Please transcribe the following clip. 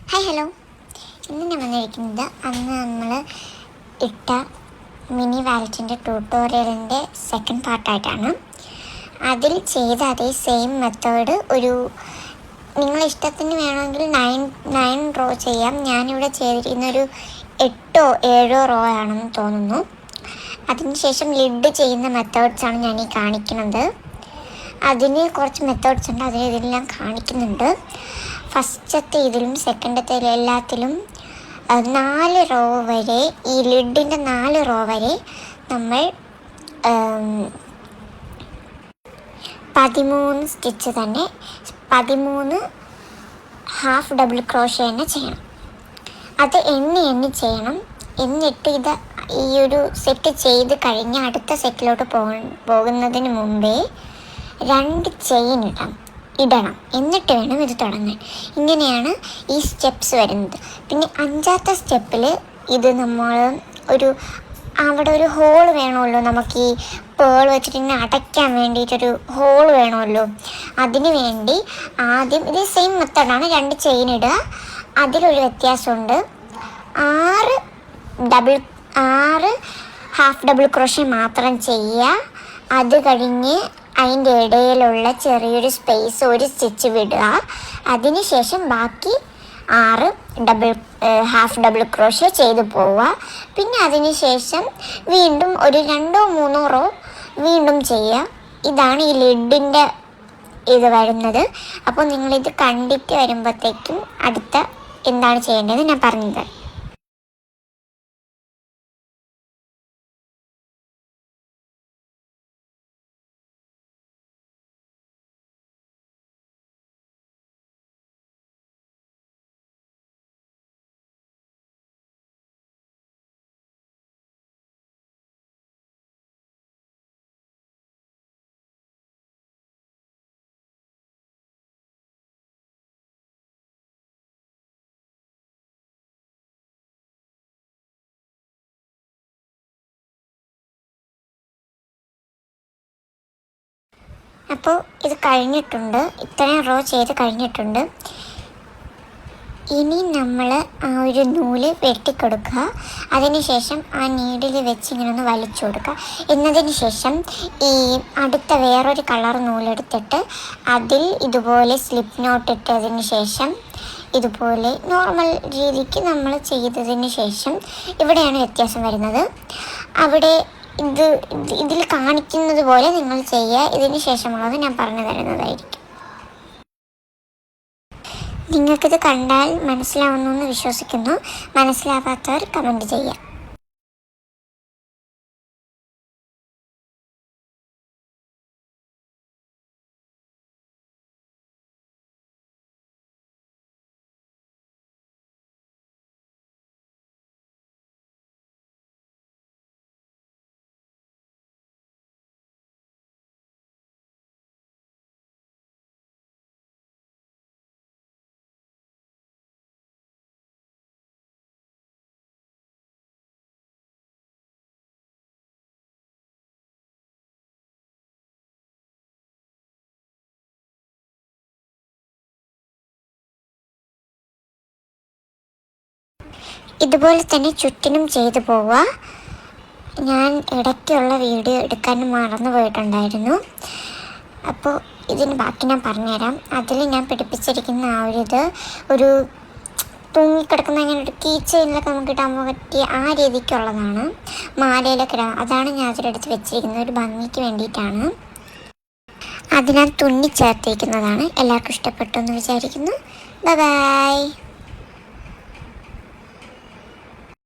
Hi hello. ഇന്ന് ഞാൻ വന്നിരിക്കുന്നത് അന്ന് നമ്മൾ ഇട്ട മിനി വാലറ്റിൻ്റെ ട്യൂട്ടോറിയലിൻ്റെ സെക്കൻഡ് പാർട്ടായിട്ടാണ്. അതിൽ ചെയ്ത അതേ സെയിം മെത്തേഡ് നിങ്ങളിഷ്ടത്തിന് വേണമെങ്കിൽ 9 റോ ചെയ്യാം. ഞാനിവിടെ ചെയ്തിരിക്കുന്നൊരു 8 റോ ആണെന്ന് തോന്നുന്നു. അതിനുശേഷം ലിഡ് ചെയ്യുന്ന മെത്തേഡ്സാണ് ഞാൻ ഈ കാണിക്കുന്നത്. അതിന് കുറച്ച് മെത്തേഡ്സ് ഉണ്ട്, ഇതിലെല്ലാം കാണിക്കുന്നുണ്ട്. ഫസ്റ്റത്തെ ഇതിലും സെക്കൻഡത്തെ എല്ലാത്തിലും 4 റോ വരെ, ഈ ലിഡിൻ്റെ 4 റോ വരെ നമ്മൾ 13 സ്റ്റിച്ച് തന്നെ 13 ഹാഫ് ഡബിൾ ക്രോഷ്യ തന്നെ ചെയ്യണം. അത് എണ്ണി ചെയ്യണം. എന്നിട്ട് ഈ ഒരു സെറ്റ് ചെയ്ത് കഴിഞ്ഞ് അടുത്ത സെറ്റിലോട്ട് പോകുന്നതിന് മുമ്പേ 2 ചെയിൻ ഇടണം. എന്നിട്ട് വേണം ഇത് തുടങ്ങാൻ. ഇങ്ങനെയാണ് ഈ സ്റ്റെപ്സ് വരുന്നത്. പിന്നെ 5ാമത്തെ സ്റ്റെപ്പിൽ നമ്മൾ അവിടെ ഒരു ഹോൾ വേണമല്ലോ. നമുക്ക് ഈ പേൾ വെച്ചിട്ട് ഇങ്ങനെ അടയ്ക്കാൻ വേണ്ടിയിട്ടൊരു ഹോൾ വേണമല്ലോ. അതിന് വേണ്ടി ആദ്യം ഇത് സെയിം മെത്തേഡാണ്. 2 ചെയിൻ ഇടുക. അതിലൊരു വ്യത്യാസമുണ്ട്. 6 ഹാഫ് ഡബിൾ ക്രോഷ്യ മാത്രം ചെയ്യുക. അത് കഴിഞ്ഞ് അതിൻ്റെ ഇടയിലുള്ള ചെറിയൊരു സ്പേസ് ഒരു സ്റ്റിച്ച് വിടുക. അതിനുശേഷം ബാക്കി 6 ഹാഫ് ഡബിൾ ക്രോഷ്യ ചെയ്ത് പോവുക. പിന്നെ അതിനുശേഷം വീണ്ടും ഒരു 2-3 റോ വീണ്ടും ചെയ്യുക. ഇതാണ് ഈ ലിഡിൻ്റെ ഇത് വരുന്നത്. അപ്പോൾ നിങ്ങളിത് കണ്ടിട്ട് വരുമ്പോഴത്തേക്കും അടുത്ത എന്താണ് ചെയ്യേണ്ടത് ഞാൻ പറഞ്ഞത്. അപ്പോൾ ഇത് കഴിഞ്ഞിട്ടുണ്ട്. ഇത്രയും റോ ചെയ്ത് കഴിഞ്ഞിട്ടുണ്ട്. ഇനി നമ്മൾ ആ ഒരു നൂല് വെട്ടിക്കൊടുക്കുക. അതിനുശേഷം ആ നീഡിൽ വെച്ച് ഇങ്ങനെ ഒന്ന് വലിച്ചു കൊടുക്കുക. എന്നതിന് ശേഷം ഈ അടുത്ത വേറൊരു കളർ നൂലെടുത്തിട്ട് അതിൽ ഇതുപോലെ സ്ലിപ്പ് നോട്ട് ഇട്ടതിന് ശേഷം ഇതുപോലെ നോർമൽ രീതിക്ക് നമ്മൾ ചെയ്തതിന് ശേഷം ഇവിടെയാണ് വ്യത്യാസം വരുന്നത്. അവിടെ ഇതിൽ കാണിക്കുന്നത് പോലെ നിങ്ങൾ ചെയ്യുക. ഇതിന് ശേഷമുള്ളത് ഞാൻ പറഞ്ഞു തരുന്നതായിരിക്കും. നിങ്ങൾക്കിത് കണ്ടാൽ മനസ്സിലാവുന്നു എന്ന് വിശ്വസിക്കുന്നു. മനസ്സിലാവാത്തവർ കമൻറ്റ് ചെയ്യുക. ഇതുപോലെ തന്നെ ചുറ്റിനും ചെയ്തു പോവുക. ഞാൻ ഇടയ്ക്കുള്ള വീഡിയോ എടുക്കാൻ മറന്നു പോയിട്ടുണ്ടായിരുന്നു. അപ്പോൾ ഇതിന് ബാക്കി ഞാൻ പറഞ്ഞുതരാം. അതിൽ ഞാൻ പിടിപ്പിച്ചിരിക്കുന്ന ഒരു തൂങ്ങിക്കിടക്കുന്ന അങ്ങനെ ഒരു കീ ചെയിനിലൊക്കെ നമുക്ക് ഇടാൻ പറ്റിയ ആ രീതിക്കുള്ളതാണ്. മാലയിലൊക്കെ ഇടാം. അതാണ് ഞാൻ അതിലെടുത്ത് വെച്ചിരിക്കുന്നത്. ഒരു ഭംഗിക്ക് വേണ്ടിയിട്ടാണ്. അത് ഞാൻ തുന്നി ചേർത്തിരിക്കുന്നതാണ്. എല്ലാവർക്കും ഇഷ്ടപ്പെട്ടു എന്ന് വിചാരിക്കുന്നു. ബൈ.